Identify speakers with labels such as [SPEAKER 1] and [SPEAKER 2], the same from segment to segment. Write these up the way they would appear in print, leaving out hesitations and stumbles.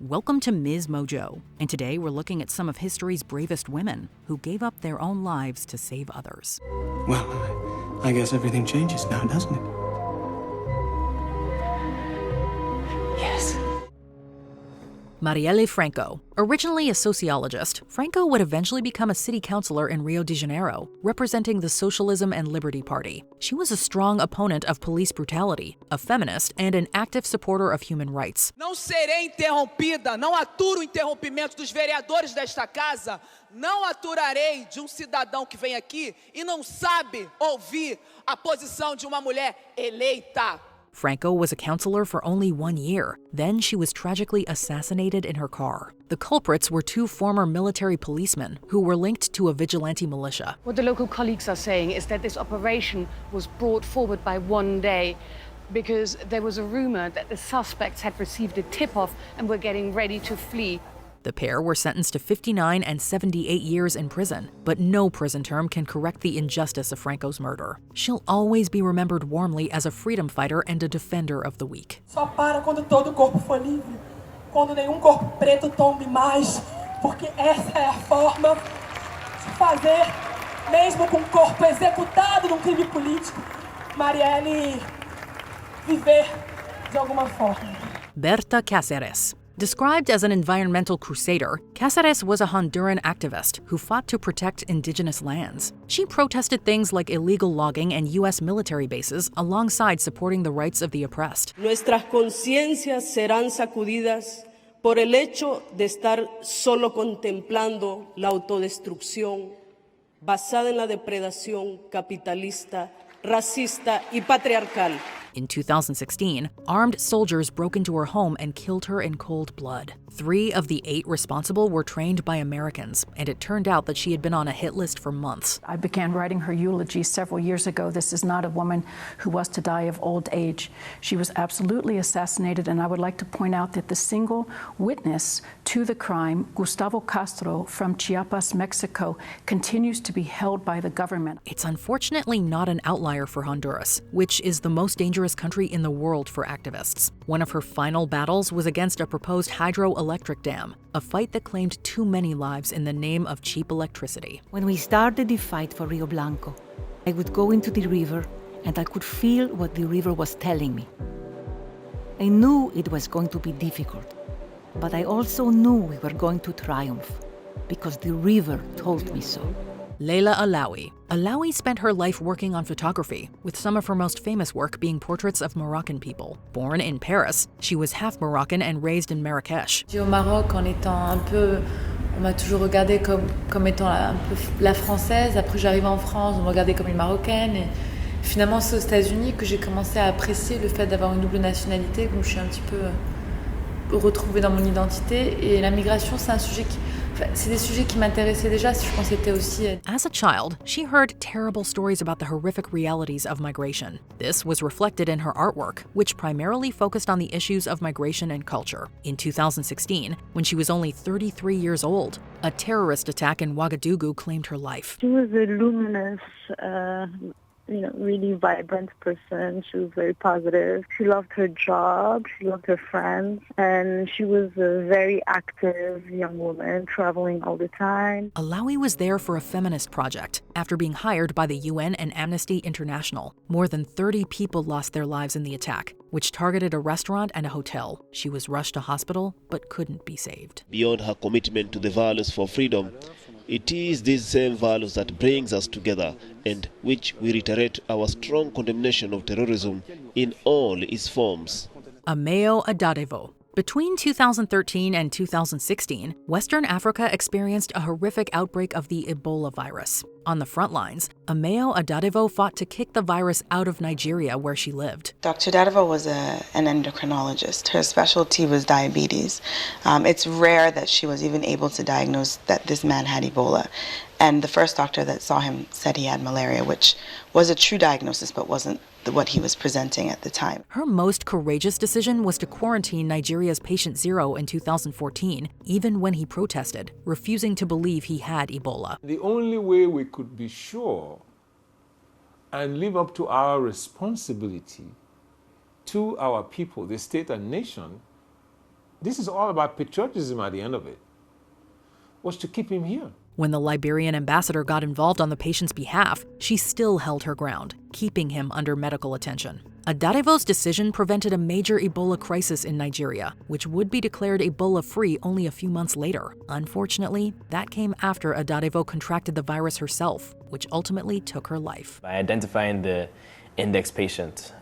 [SPEAKER 1] Welcome to MsMojo, and today we're looking at some of history's bravest women who gave up their own lives to save others.
[SPEAKER 2] Well, I guess everything changes now, doesn't it?
[SPEAKER 3] Yes.
[SPEAKER 1] Marielle Franco. Originally a sociologist, Franco would eventually become a city councilor in Rio de Janeiro, representing the Socialism and Liberty Party. She was a strong opponent of police brutality, a feminist, and an active supporter of human rights.
[SPEAKER 4] Não serei interrompida, não aturo o interrompimento dos vereadores desta casa, não aturarei de cidadão que vem aqui e não sabe ouvir a posição de uma mulher eleita.
[SPEAKER 1] Franco was a councilor for only 1 year. Then she was tragically assassinated in her car. The culprits were 2 former military policemen who were linked to a vigilante militia.
[SPEAKER 3] What the local colleagues are saying is that this operation was brought forward by 1 day because there was a rumor that the suspects had received a tip-off and were getting ready to flee.
[SPEAKER 1] The pair were sentenced to 59 and 78 years in prison, but no prison term can correct the injustice of Franco's murder. She'll always be remembered warmly as a freedom fighter and a defender of the weak.
[SPEAKER 5] Só para quando todo corpo for livre, quando nenhum corpo preto tombe mais, porque essa é a forma de fazer, mesmo com o corpo executado num crime político, Marielle viver de alguma forma.
[SPEAKER 1] Berta Cáceres. Described as an environmental crusader, Cáceres was a Honduran activist who fought to protect indigenous lands. She protested things like illegal logging and U.S. military bases alongside supporting the rights of the oppressed.
[SPEAKER 6] Nuestras conciencias serán sacudidas por el hecho de estar solo contemplando la autodestrucción basada en la depredación capitalista, racista y patriarcal.
[SPEAKER 1] In 2016, armed soldiers broke into her home and killed her in cold blood. 3 of the 8 responsible were trained by Americans, and it turned out that she had been on a hit list for months.
[SPEAKER 7] I began writing her eulogy several years ago. This is not a woman who was to die of old age. She was absolutely assassinated, and I would like to point out that the single witness to the crime, Gustavo Castro from Chiapas, Mexico, continues to be held by the government.
[SPEAKER 1] It's unfortunately not an outlier for Honduras, which is the most dangerous country in the world for activists. One of her final battles was against a proposed hydroelectric dam, a fight that claimed too many lives in the name of cheap electricity.
[SPEAKER 8] When we started the fight for Rio Blanco, I would go into the river and I could feel what the river was telling me. I knew it was going to be difficult, but I also knew we were going to triumph because the river told me so.
[SPEAKER 1] Laila Aloi. Aloi spent her life working on photography, with some of her most famous work being portraits of Moroccan people. Born in Paris, she was half Moroccan and raised in Marrakech.
[SPEAKER 9] Au Maroc, en étant un peu, on m'a toujours regardée comme étant un peu la française. Après, j'arrive en France, on me regardait comme une Marocaine. Et finalement, c'est aux États-Unis que j'ai commencé à apprécier le fait d'avoir une double nationalité, où je suis un petit peu retrouvée dans mon identité. Et la migration, c'est des sujets qui m'intéressaient déjà, je pense que c'était aussi...
[SPEAKER 1] As a child, she heard terrible stories about the horrific realities of migration. This was reflected in her artwork, which primarily focused on the issues of migration and culture. In 2016, when she was only 33 years old, a terrorist attack in Ouagadougou claimed her life.
[SPEAKER 10] She was a luminous, really vibrant person. She was very positive. She loved her job. She loved her friends. And she was a very active young woman, traveling all the time.
[SPEAKER 1] Aloi was there for a feminist project after being hired by the UN and Amnesty International. More than 30 people lost their lives in the attack, which targeted a restaurant and a hotel. She was rushed to hospital, but couldn't be saved.
[SPEAKER 11] Beyond her commitment to the values for freedom, it is these same values that brings us together and which we reiterate our strong condemnation of terrorism in all its forms.
[SPEAKER 1] Ameo Adadevo. Between 2013 and 2016, Western Africa experienced a horrific outbreak of the Ebola virus. On the front lines, Ameo Adadevo fought to kick the virus out of Nigeria, where she lived.
[SPEAKER 12] Dr. Adadevo was an endocrinologist. Her specialty was diabetes. It's rare that she was even able to diagnose that this man had Ebola. And the first doctor that saw him said he had malaria, which was a true diagnosis, but wasn't what he was presenting at the time.
[SPEAKER 1] Her most courageous decision was to quarantine Nigeria's patient zero in 2014, even when he protested, refusing to believe he had Ebola.
[SPEAKER 13] The only way we could be sure and live up to our responsibility to our people, the state and nation, This is all about patriotism at the end of it, was to keep him here.
[SPEAKER 1] When the Liberian ambassador got involved on the patient's behalf, she still held her ground, keeping him under medical attention. Adarevo's decision prevented a major Ebola crisis in Nigeria, which would be declared Ebola-free only a few months later. Unfortunately, that came after Adarevo contracted the virus herself, which ultimately took her life.
[SPEAKER 14] By identifying the index patient,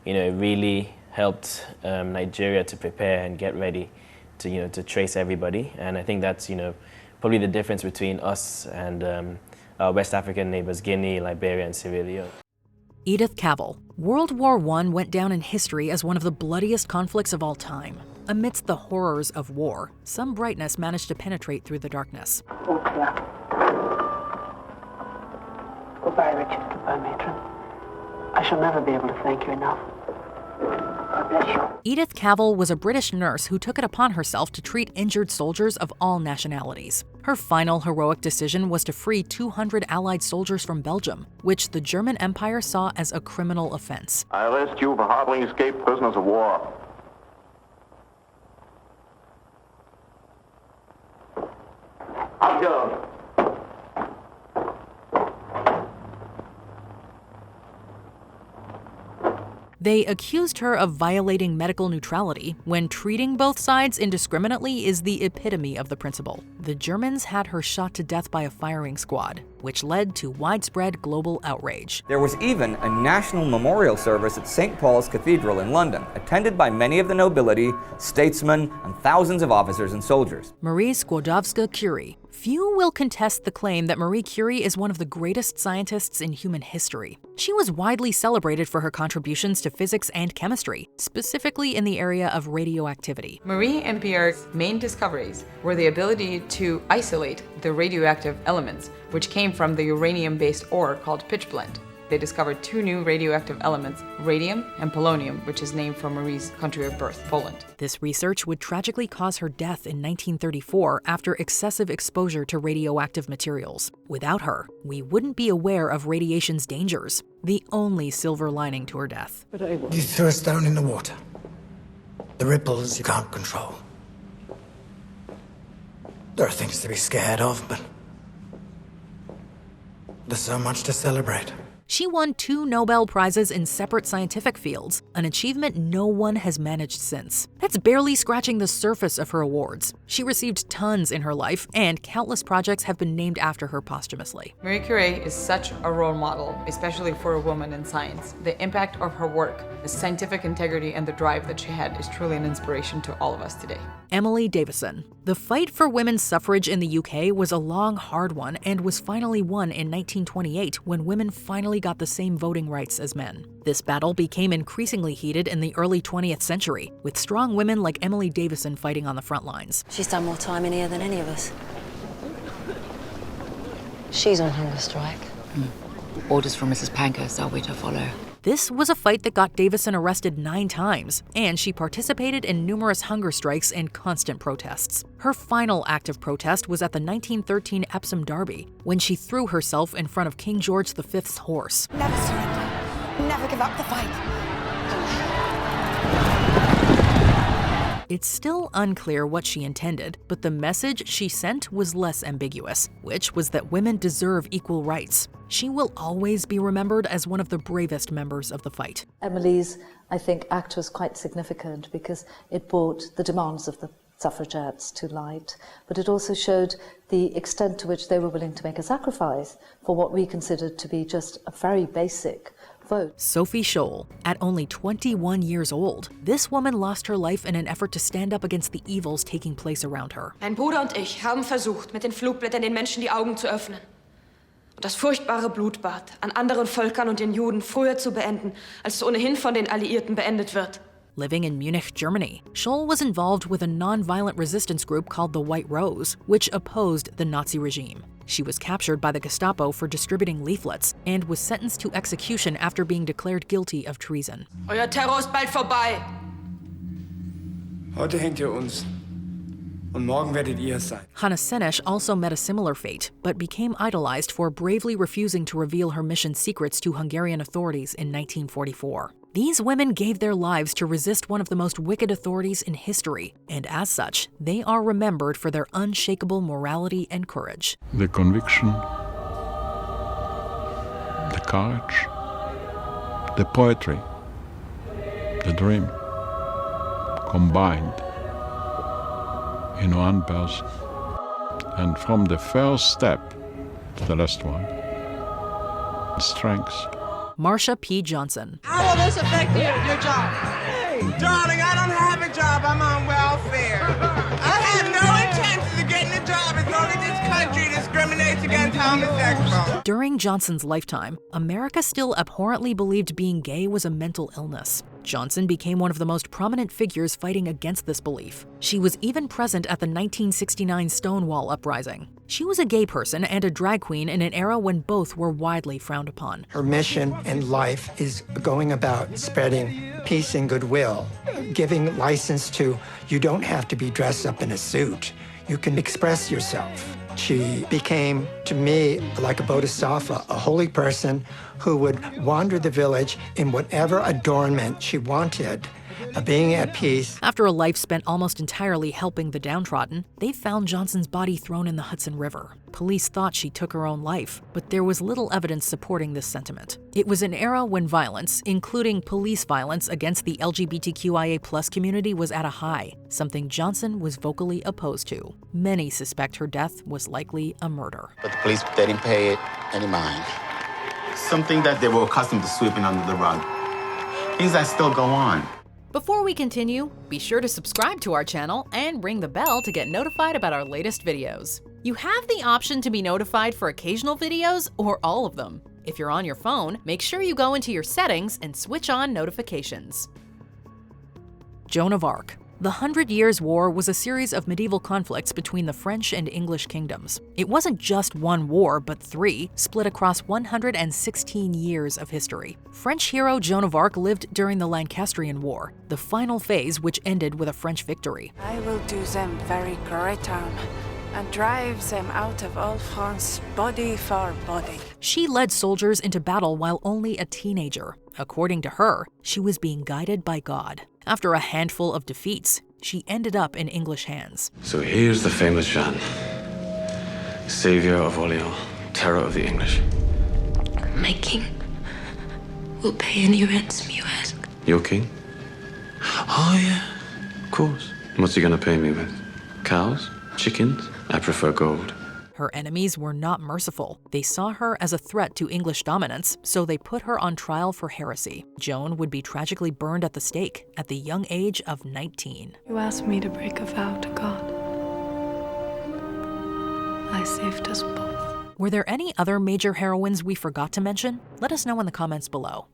[SPEAKER 14] it really helped Nigeria to prepare and get ready to trace everybody. And I think that's probably the difference between us and our West African neighbors, Guinea, Liberia, and Sierra Leone.
[SPEAKER 1] Edith Caval. World War I went down in history as one of the bloodiest conflicts of all time. Amidst the horrors of war, some brightness managed to penetrate through the darkness.
[SPEAKER 15] All clear. Goodbye, Richard. Goodbye, Matron. I shall never be able to thank you enough. God bless you.
[SPEAKER 1] Edith Caval was a British nurse who took it upon herself to treat injured soldiers of all nationalities. Her final heroic decision was to free 200 Allied soldiers from Belgium, which the German Empire saw as a criminal offense.
[SPEAKER 16] I arrest you for harboring escaped prisoners of war. Up, girl.
[SPEAKER 1] They accused her of violating medical neutrality when treating both sides indiscriminately is the epitome of the principle. The Germans had her shot to death by a firing squad, which led to widespread global outrage.
[SPEAKER 17] There was even a national memorial service at St. Paul's Cathedral in London, attended by many of the nobility, statesmen, and thousands of officers and soldiers.
[SPEAKER 1] Marie Skłodowska-Curie. Few will contest the claim that Marie Curie is one of the greatest scientists in human history. She was widely celebrated for her contributions to physics and chemistry, specifically in the area of radioactivity.
[SPEAKER 18] Marie and Pierre's main discoveries were the ability to isolate the radioactive elements, which came from the uranium-based ore called pitchblende. They discovered two new radioactive elements, radium and polonium, which is named for Marie's country of birth, Poland.
[SPEAKER 1] This research would tragically cause her death in 1934 after excessive exposure to radioactive materials. Without her, we wouldn't be aware of radiation's dangers, the only silver lining to her death.
[SPEAKER 2] You throw a stone in the water. The ripples you can't control. There are things to be scared of, but there's so much to celebrate.
[SPEAKER 1] She won 2 Nobel Prizes in separate scientific fields, an achievement no one has managed since. That's barely scratching the surface of her awards. She received tons in her life, and countless projects have been named after her posthumously.
[SPEAKER 18] Marie Curie is such a role model, especially for a woman in science. The impact of her work, the scientific integrity, and the drive that she had is truly an inspiration to all of us today.
[SPEAKER 1] Emily Davidson. The fight for women's suffrage in the UK was a long, hard one and was finally won in 1928 when women finally got the same voting rights as men. This battle became increasingly heated in the early 20th century, with strong women like Emily Davidson fighting on the front lines.
[SPEAKER 19] She's done more time in here than any of us. She's on hunger strike.
[SPEAKER 20] Orders from Mrs. Pankhurst are we to follow.
[SPEAKER 1] This was a fight that got Davidson arrested 9 times, and she participated in numerous hunger strikes and constant protests. Her final act of protest was at the 1913 Epsom Derby, when she threw herself in front of King George V's horse.
[SPEAKER 21] Never surrender. Never give up the fight.
[SPEAKER 1] It's still unclear what she intended, but the message she sent was less ambiguous, which was that women deserve equal rights. She will always be remembered as one of the bravest members of the fight.
[SPEAKER 22] Emily's, I think, act was quite significant because it brought the demands of the suffragettes to light, but it also showed the extent to which they were willing to make a sacrifice for what we considered to be just a very basic vote.
[SPEAKER 1] Sophie Schaw. At only 21 years old, this woman lost her life in an effort to stand up against the evils taking place around her.
[SPEAKER 23] Mein Bruder und ich haben versucht, mit den Flugblättern den Menschen die Augen zu öffnen. Und das furchtbare Blutbad an anderen Völkern und den Juden früher zu beenden, als es ohnehin von den Alliierten beendet wird.
[SPEAKER 1] Living in Munich, Germany, Scholl was involved with a non-violent resistance group called the White Rose, which opposed the Nazi regime. She was captured by the Gestapo for distributing leaflets and was sentenced to execution after being declared guilty of treason.
[SPEAKER 23] Euer Terror ist bald vorbei.
[SPEAKER 2] Heute hängt ihr uns. Und morgen werdet ihr es sein.
[SPEAKER 1] Hanna Senesh also met a similar fate, but became idolized for bravely refusing to reveal her mission's secrets to Hungarian authorities in 1944. These women gave their lives to resist one of the most wicked authorities in history, and as such, they are remembered for their unshakable morality and courage.
[SPEAKER 13] The conviction, the courage, the poetry, the dream, combined in one person. And from the first step to the last one, strength.
[SPEAKER 1] Marsha P. Johnson.
[SPEAKER 3] How will this affect your job? Hey, darling, I don't have a job. I'm on welfare. I have no intention of getting a job as long as this country discriminates against homosexuals.
[SPEAKER 1] During Johnson's lifetime, America still abhorrently believed being gay was a mental illness. Johnson became one of the most prominent figures fighting against this belief. She was even present at the 1969 Stonewall Uprising. She was a gay person and a drag queen in an era when both were widely frowned upon.
[SPEAKER 2] Her mission in life is going about spreading peace and goodwill, giving license to, you don't have to be dressed up in a suit. You can express yourself. She became, to me, like a bodhisattva, a holy person who would wander the village in whatever adornment she wanted, being at peace.
[SPEAKER 1] After a life spent almost entirely helping the downtrodden, they found Johnson's body thrown in the Hudson River. Police thought she took her own life, but there was little evidence supporting this sentiment. It was an era when violence, including police violence against the LGBTQIA+ community, was at a high, something Johnson was vocally opposed to. Many suspect her death was likely a murder.
[SPEAKER 4] But the police, they didn't pay it any mind. Something that they were accustomed to sweeping under the rug. Things that still go on.
[SPEAKER 1] Before we continue, be sure to subscribe to our channel and ring the bell to get notified about our latest videos. You have the option to be notified for occasional videos or all of them. If you're on your phone, make sure you go into your settings and switch on notifications. Joan of Arc. The 100 Years' War was a series of medieval conflicts between the French and English kingdoms. It wasn't just one war, but three, split across 116 years of history. French hero Joan of Arc lived during the Lancastrian War, the final phase which ended with a French victory.
[SPEAKER 5] I will do them very great harm and drive them out of all France, body for body.
[SPEAKER 1] She led soldiers into battle while only a teenager. According to her, she was being guided by God. After a handful of defeats, she ended up in English hands.
[SPEAKER 24] So here's the famous Jeanne, savior of Orleans, terror of the English.
[SPEAKER 25] My king will pay any ransom you ask.
[SPEAKER 24] Your king? Oh, yeah, of course. What's he gonna pay me with? Cows? Chickens? I prefer gold.
[SPEAKER 1] Her enemies were not merciful. They saw her as a threat to English dominance, so they put her on trial for heresy. Joan would be tragically burned at the stake at the young age of 19.
[SPEAKER 5] You asked me to break a vow to God. I saved us both.
[SPEAKER 1] Were there any other major heroines we forgot to mention? Let us know in the comments below.